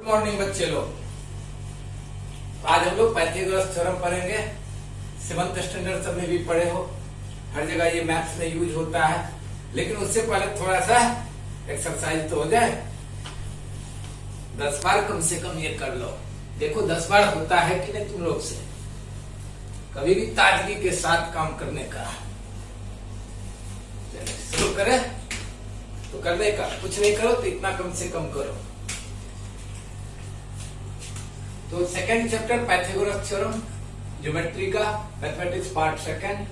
Morning बच्चे लोग। आज हम लोग पाइथागोरस थ्योरम पढ़ेंगे। 7th स्टैंडर्ड सब में भी पढ़े हो, हर जगह ये मैथ्स में यूज होता है। लेकिन उससे पहले थोड़ा सा एक्सरसाइज तो हो जाए। 10 बार कम से कम ये कर लो। देखो 10 बार होता है कि नहीं तुम लोग से कभी भी ताजगी के साथ काम करने का। शुरू करें तो करने का, कुछ नहीं करो तो इतना कम से कम करो। तो second chapter Pythagoras theorem, geometry का, मैथमेटिक्स पार्ट सेकंड।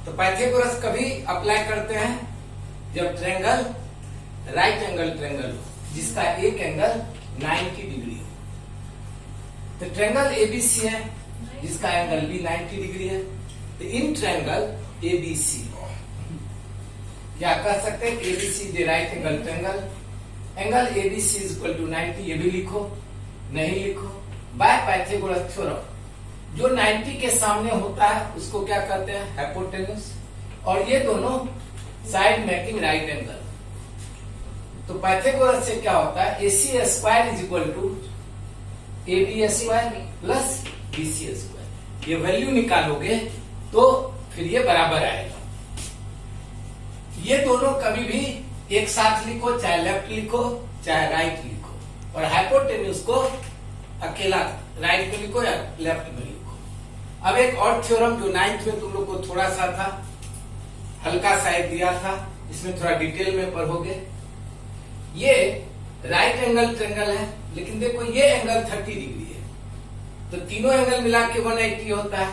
तो पाइथागोरस कभी अप्लाई करते हैं जब ट्रायंगल राइट एंगल ट्रायंगल हो जिसका एक एंगल 90 डिग्री हो। तो ट्रायंगल एबीसी है जिसका एंगल भी 90 डिग्री है। तो इन ट्रायंगल एबीसी क्या कह सकते हैं? ABC is right angle triangle. Angle ABC is equal to 90। ये भी लिखो, नहीं लिखो। बाय पाइथागोरस थ्योरम जो 90 के सामने होता है उसको क्या कहते हैं? हाइपोटेन्यूज। और ये दोनों साइड मेकिंग राइट एंगल। तो पाइथागोरस से क्या होता है? AC square is equal to AB square plus BC square. ये वैल्यू निकालोगे तो फिर ये बराबर आएगा। ये दोनों कभी भी एक साथ लिखो, चाहे लेफ्ट लिखो चाहे राइट लिखो। और हाइपोटेन्यूज को अकेला राइट में लिखो या लेफ्ट में लिखो। अब एक और थ्योरम जो 9th में तुम लोग को थोड़ा सा था, हल्का सा दिया था, इसमें थोड़ा डिटेल में पढ़ोगे। ये राइट एंगल ट्रायंगल है, लेकिन देखो ये एंगल 30 डिग्री है। तो तीनों एंगल मिला के 180 होता है।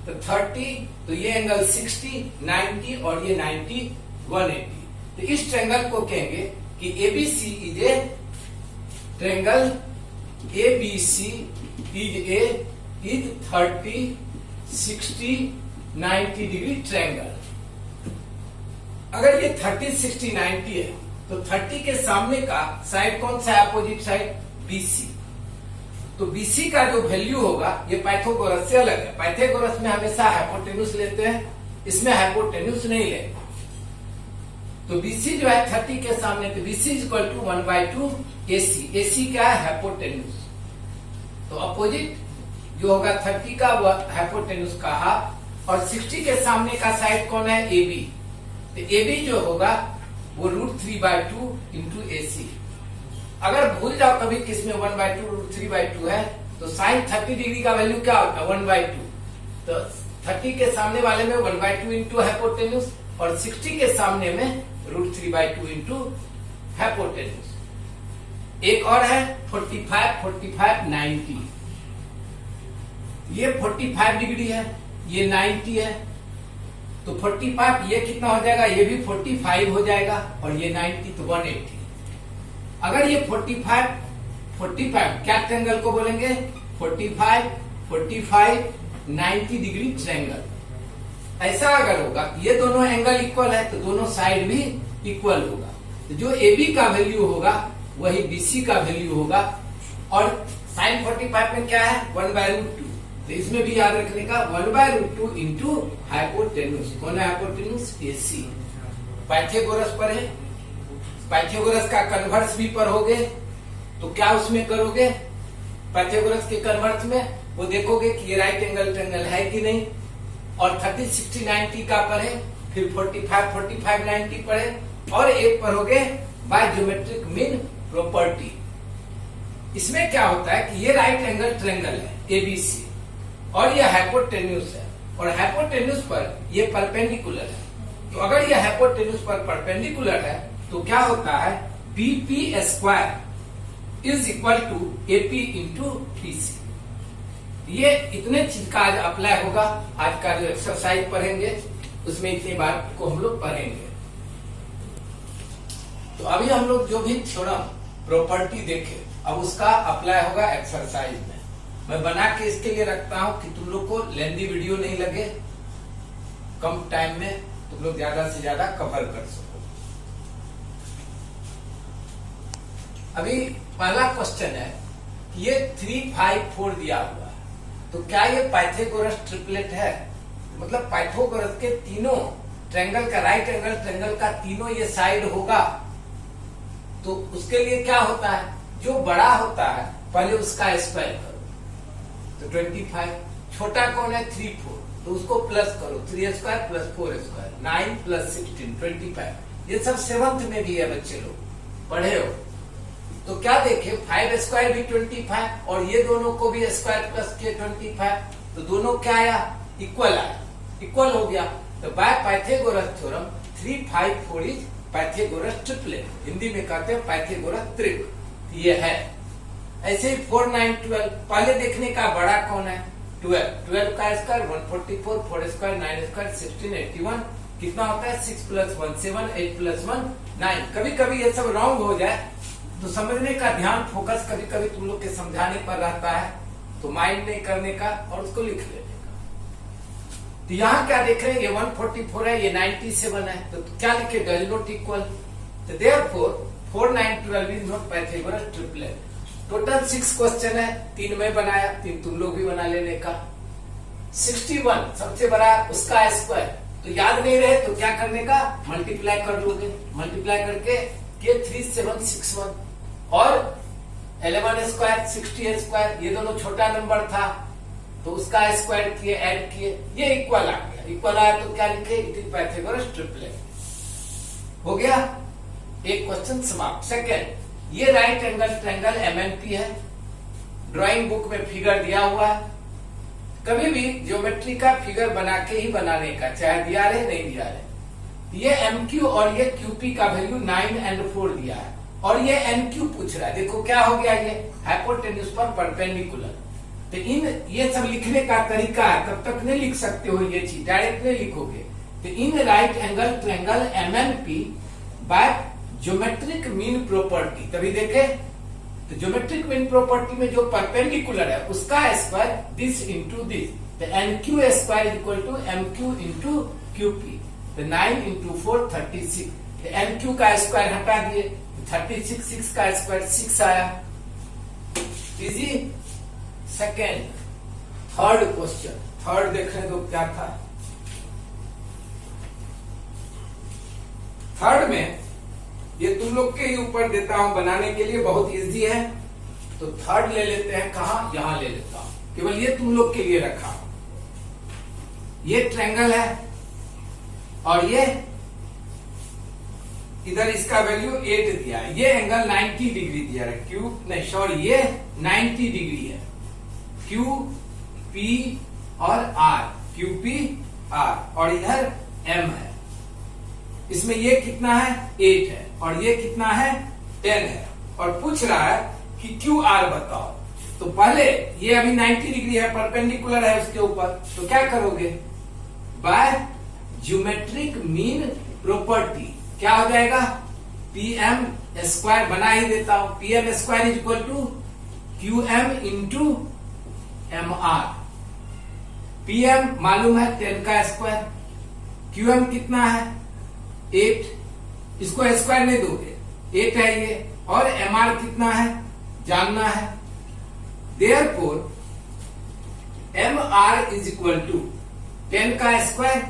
तो 30, तो ये एंगल 60, 90 और ये 90, 180। तो इस ट्रायंगल को कहेंगे कि ABC is a triangle. ABC is 30, 60, 90 degree triangle. अगर ये 30, 60, 90 है तो 30 के सामने का साइड कौन सा है? Opposite side BC। तो BC का जो वैल्यू होगा ये पाइथागोरस से अलग है। पाइथागोरस में हमेशा हाइपोटेन्यूज लेते हैं, इसमें हाइपोटेन्यूज नहीं लेते। तो BC जो है 30 के सामने, तो BC is equal to 1/2 AC। AC क्या है? हाइपोटेन्यूज। तो अपोजिट जो होगा 30 का वो हाइपोटेन्यूज का हाफ। और 60 के सामने का साइड कौन है? AB। तो AB जो होगा वो √3/2 इंटू AC। अगर भूल जाओ कभी किसमें 1/2 √3/2 है तो साइन 30 डिग्री का वैल्यू क्या होता है? 1/2। तो 30 के सामने वाले में 1/2 इंटू हाइपोटेन्यूज और 60 के सामने में √3/2 इंटू हाइपोटेन्यूज। एक और है 45, 45, 90। ये 45 डिग्री है, ये 90 है। तो 45 ये कितना हो जाएगा? ये भी 45 हो जाएगा और ये 90 तो 180। अगर ये 45 क्या ट्रायंगल को बोलेंगे? 45, 45, 90 डिग्री ट्रायंगल। ऐसा अगर होगा ये दोनों एंगल इक्वल है तो दोनों साइड भी इक्वल होगा। तो जो AB का वैल्यू होगा वही BC का वैल्यू होगा। और साइन 45 में क्या है? 1/√2। तो इसमें भी याद रखने का 1/√2 इंटू हाइपोटेन्यूज। कौन है हाइपोटेन्यूज? AC। पाइथागोरस पर है, पाइथागोरस का कन्वर्स भी पढ़ोगे तो क्या उसमें करोगे? पाइथागोरस के कन्वर्स में वो देखोगे कि ये राइट एंगल ट्रायंगल है कि नहीं। और 30, 60, 90 का पढ़े, फिर 45, 45, 90 पढ़े। और एक पढ़ोगे बाय ज्योमेट्रिक मीन प्रॉपर्टी। इसमें क्या होता है कि ये राइट एंगल ट्रायंगल है ABC और ये हाइपोटेन्यूज है। और हाइपोटेन्यूज पर ये परपेंडिकुलर है। तो अगर ये हाइपोटेन्यूज पर परपेंडिकुलर है तो क्या होता है? BP square is equal to AP into BC। ये इतने चीज का आज अप्लाई होगा। आज का जो एक्सरसाइज पढ़ेंगे उसमें इतनी बात को हम लोग पढ़ेंगे। तो अभी हम लोग जो भी थ्योरम प्रॉपर्टी देखे अब उसका अप्लाई होगा एक्सरसाइज में। मैं बना के इसके लिए रखता हूं कि तुम लोग को लेंदी वीडियो नहीं लगे, कम टाइम में तुम लोग ज्यादा से ज्यादा कवर कर सको। अभी पहला क्वेश्चन है कि ये 3, 5, 4 दिया हुआ है, तो क्या ये पाइथागोरस ट्रिपलेट है? मतलब पाइथागोरस के तीनों ट्रायंगल का राइट एंगल ट्रायंगल का तीनों ये साइड होगा। तो उसके लिए क्या होता है? जो बड़ा होता है पहले उसका स्क्वायर करो, तो 25। छोटा कौन है 3 4, तो उसको प्लस करो, 3 स्क्वायर प्लस 4 स्क्वायर 9 प्लस 16 25। ये सब 7th में भी है, बच्चे लोग पढ़े हो। तो क्या देखे 5 स्क्वायर भी 25 और ये दोनों को भी स्क्वायर प्लस किए 25, तो दोनों क्या आया इक्वल आया, इक्वल हो गया। तो by Pythagoras theorem 3 5 4 is Pythagoras triplet, Hindi में कहते हैं पाइथागोरस त्रिक, ये है। ऐसे ही 4 9 12, पहले देखने का बड़ा कौन है 12, 12 का स्क्वायर 144, 4 स्क्वायर 9 स्क्वायर 16 81, कितना होता है 6 प्लस 1 7, 8 प्लस 1 9। कभी कभी ये सब रॉन्ग हो जाए तो समझने का ध्यान फोकस कभी कभी तुम लोग के समझाने पर रहता है, तो माइंड नहीं करने का और उसको लिख लेने का। तो यहाँ क्या देख रहे हैं, ये 144 है, ये 97 है, तो क्या लिखे डज नॉट इक्वल, तो therefore 4 9 12 is not Pythagoras triplet. Total 6 question है, 3 मैं बनाया, 3 तुम लोग भी बना लेने का। 61 सबसे बड़ा उसका स्क्वायर, तो याद नहीं रहे तो क्या करने का मल्टीप्लाई कर लोगे, मल्टीप्लाई करके ये 3761 और 11 स्क्वायर 60 स्क्वायर, ये दोनों छोटा नंबर था तो उसका स्क्वायर किए ऐड किए, ये इक्वल आ गया। इक्वल आया तो क्या लिखे इट इज पाइथागोरस ट्रिपलेट। हो गया एक क्वेश्चन समाप्त। सेकंड, ये राइट एंगल ट्रायंगल एमएनपी है, ड्राइंग बुक में फिगर दिया हुआ है। कभी भी ज्योमेट्री का फिगर बना के ही बनाने का, चाहे दिया रहे नहीं दिया रहे। ये एमक्यू और ये क्यूपी का वैल्यू 9 और 4 दिया है और ये एनक्यू पूछ रहा है। देखो क्या हो गया, ये हाइपोटेन्यूज पर परपेंडिकुलर। तो इन ये सब लिखने का तरीका है, तब तक नहीं लिख सकते हो ये चीज, डायरेक्ट नहीं लिखोगे। तो in right angle triangle MNP by geometric mean property, तभी देखे तो ज्योमेट्रिक मीन प्रॉपर्टी में जो परपेंडिकुलर है उसका स्क्वायर दिस इंटू दिस, तो NQ square is equal to MQ into QP. तो 9 इंटू 4 36, तो एनक्यू का स्क्वायर हटा दिए, 36 6 का स्क्वायर 6 आया। Easy. Second, third question, third देखने दो क्या था। थर्ड में ये तुम लोग के ही ऊपर देता हूं बनाने के लिए, बहुत इजी है। तो थर्ड ले लेते हैं, कहा यहां ले लेता हूं, केवल ये तुम लोग के लिए रखा हूं। ये ट्रायंगल है और ये इधर इसका वैल्यू 8 दिया है, ये एंगल 90 डिग्री दिया है, क्यू नहीं सॉरी ये 90 डिग्री है, क्यू पी और आर, क्यू पी आर, और इधर एम है। इसमें ये कितना है 8 है और ये कितना है 10 है, और पूछ रहा है कि क्यू आर बताओ। तो पहले ये अभी 90 डिग्री है, परपेंडिकुलर है उसके ऊपर, तो क्या करोगे बाय ज्योमेट्रिक मीन प्रॉपर्टी क्या हो जाएगा, पीएम स्क्वायर बना ही देता हूं, PM square is equal to Q M into M R. PM मालूम है 10 का स्क्वायर, क्यूएम कितना है 8, इसको स्क्वायर नहीं दोगे 8 है ये, और एमआर कितना है जानना है। Therefore M R is equal to 10 का स्क्वायर,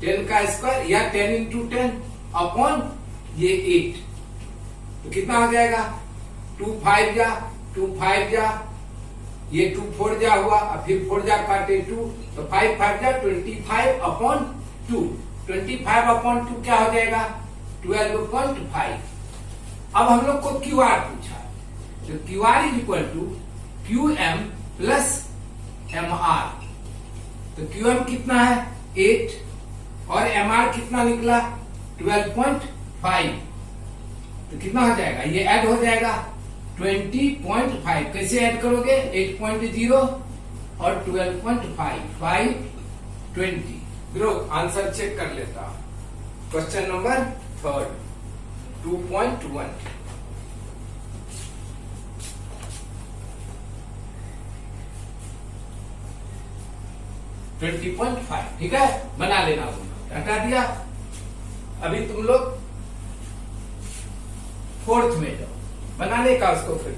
10 का स्क्वायर या 10 इंटू 10 अपॉन ये 8, तो कितना हो जाएगा 2 5 जा 2 5 जा, ये 2 4 जा हुआ, और फिर 4 जा काटे 2, तो 5 5 जा 25 अपॉन 2, 25 अपॉन 2 क्या हो जाएगा 12.5। अब हम लोग को क्यू आर पूछा, तो Q R is equal to Q M plus M R. तो क्यू एम कितना है 8 और एम आर कितना निकला 12.5, तो कितना हो जाएगा ये ऐड हो जाएगा 20.5। कैसे ऐड करोगे 8.0 और 12.5 5 20। ग्रुप आंसर चेक कर लेता हूं। Question number 3 2.1। ठीक है, बना लेना, हटा दिया। अभी तुम लोग 4th में जाओ, बनाने का उसको। फिर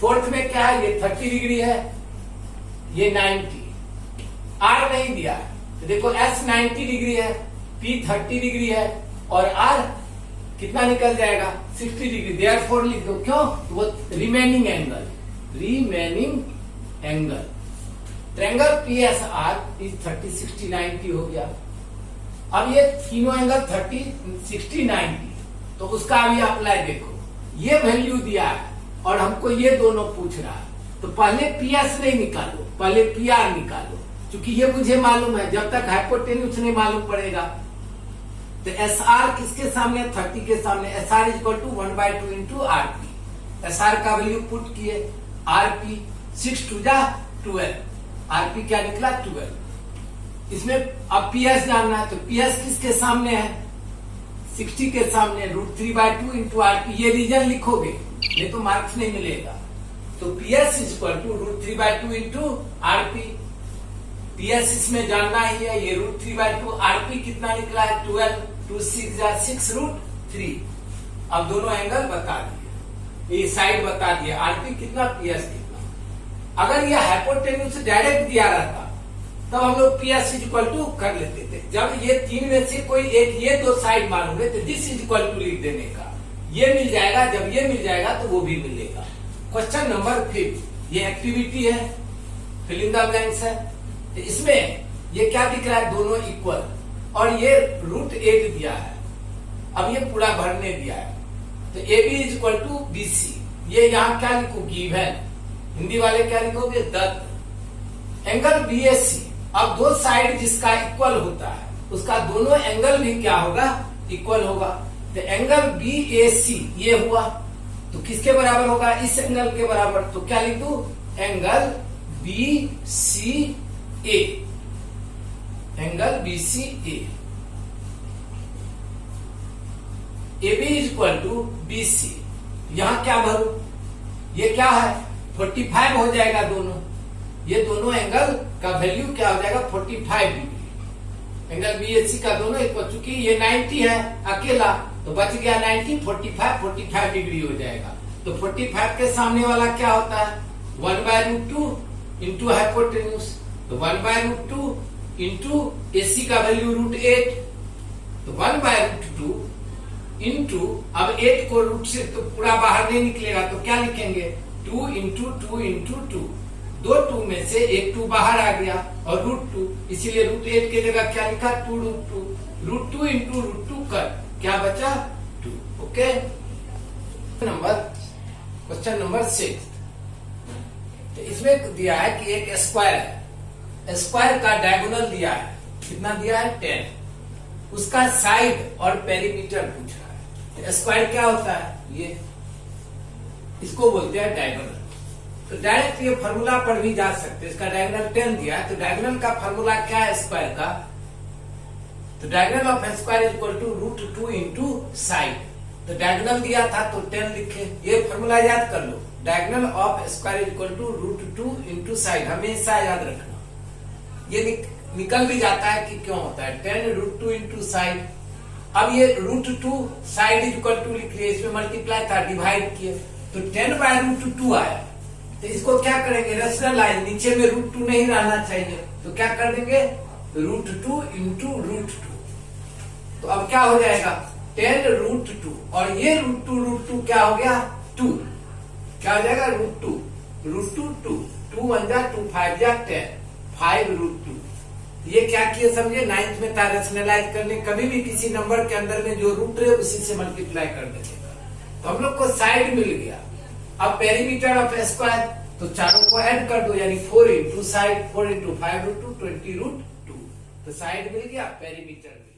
4th में क्या है, ये 30 डिग्री है, ये 90, आर नहीं दिया, तो देखो एस 90 डिग्री है, पी 30 डिग्री है और आर कितना निकल जाएगा 60 डिग्री। देयरफॉर लिख दो, क्यों? तो वो remaining angle triangle PSR is 30 60 90 हो गया। अब ये तीनों एंगल 30 60 90, तो उसका अभी अप्लाई देखो, ये वैल्यू दिया है और हमको ये दोनों पूछ रहा है, तो पहले PS नहीं निकालो, पहले PR निकालो, क्योंकि ये मुझे मालूम है, जब तक हाइपोटेन्यूज नहीं मालूम पड़ेगा। तो SR किसके सामने? 30 के सामने। SR is equal to 1/2 into RP। SR का वैल्यू पुट किए, RP 6 2 जा 12, RP क्या निकला 12। इसमें अब PS जानना है, तो PS किसके सामने है? 60 के सामने, √3/2 इंटू RP। ये रीजन लिखोगे, नहीं तो मार्क्स नहीं मिलेगा। तो PS is equal to √3/2 into RP। PS इसमें जानना ही है, ये √3/2, RP कितना निकला है 12, 2 6 जा 6√3। अब दोनों एंगल बता दिए, ये साइड बता दिए, RP कितना PS कितना। अगर ये हाइपोटेन्यूज डायरेक्ट दिया रहता तब हम लोग PS इज इक्वल टू कर लेते थे। जब ये तीन में से कोई एक, ये दो साइड मालूम है, तो दिस इज इक्वल टू लिख देने का, ये मिल जाएगा। जब ये मिल जाएगा तो वो भी मिलेगा। क्वेश्चन नंबर 5, ये एक्टिविटी है, फिल इन द ब्लैंक्स है। तो इसमें ये क्या दिख रहा है? दोनों इक्वल, और ये √8 दिया है। अब ये पूरा भरने दिया है, तो AB is equal to BC। ये यहाँ क्या लिखो? गिवन। हिंदी वाले क्या लिखोगे? दत्त। एंगल BAC, अब दो साइड जिसका इक्वल होता है उसका दोनों एंगल भी क्या होगा? इक्वल होगा। तो एंगल BAC ये हुआ, तो किसके बराबर होगा? इस एंगल के बराबर। तो क्या लिख दू? Angle BCA, angle BCA। AB is equal to BC। यहां क्या भरू? ये क्या है? 45 हो जाएगा दोनों। ये दोनों एंगल का वैल्यू क्या हो जाएगा? 45 डिग्री। एंगल BAC का दोनों इक्वल, चूंकि ये 90 है अकेला, तो बच गया 90, 45 डिग्री हो जाएगा। तो 45 के सामने वाला क्या होता है? 1/√2 इंटू हाइपोटेन्यूज। तो 1/√2 इंटू AC का वैल्यू √8, तो 1/√2 इंटू, अब 8 को रूट से तो पूरा बाहर नहीं निकलेगा, तो क्या लिखेंगे? 2 इंटू 2 इंटू 2। दो 2 में से एक 2 बाहर आ गया और √2, इसीलिए √8 की जगह क्या लिखा? 2√2। √2 इंटू √2 कर क्या बचा? 2। ओके। क्वेश्चन नंबर 6, तो इसमें दिया है कि एक स्क्वायर है, स्क्वायर का डायगोनल दिया है, कितना दिया है? 10। उसका साइड और पेरीमीटर पूछ रहा है। तो स्क्वायर क्या होता है? ये, इसको बोलते हैं डायगोनल। तो डायरेक्ट ये फार्मूला पर भी जा सकते हैं। इसका डायगोनल 10 दिया है, तो डायगोनल का फार्मूला क्या है स्क्वायर का? तो diagonal of square is equal to √2 into side. तो डायगोनल दिया था तो 10 लिखे। ये फार्मूला याद कर लो, diagonal of square is equal to √2 into side, हमेशा याद रखना। ये निकल भी जाता है कि क्यों होता है 10 √2 इंटू साइड। अब ये √2 साइड इज इक्वल टू लिख लिए, इसमें मल्टीप्लाई था, डिवाइड किए, तो 10/√2 आया। तो इसको क्या करेंगे? रेशनलाइज, नीचे में √2 नहीं रहना चाहिए, तो क्या कर देंगे? √2 इंटू √2। तो अब क्या हो जाएगा? 10 √2, और ये √2 क्या हो गया? 2। क्या हो जाएगा? √2 2 2 1 जा 2 5 जा 10, 5 √2। ये क्या किए समझे? 9th में था रेशनलाइज करने, कभी भी किसी नंबर के अंदर में जो रूट रहे उसी से मल्टीप्लाई कर देंगे। तो हम लोग को साइड मिल गया। अब पेरीमीटर ऑफ स्क्वायर, तो चारों को ऐड कर दो, यानी 4 इंटू साइड, 4 इंटू 5 √2 20 √2। तो साइड मिल गया, पेरीमीटर मिल गया।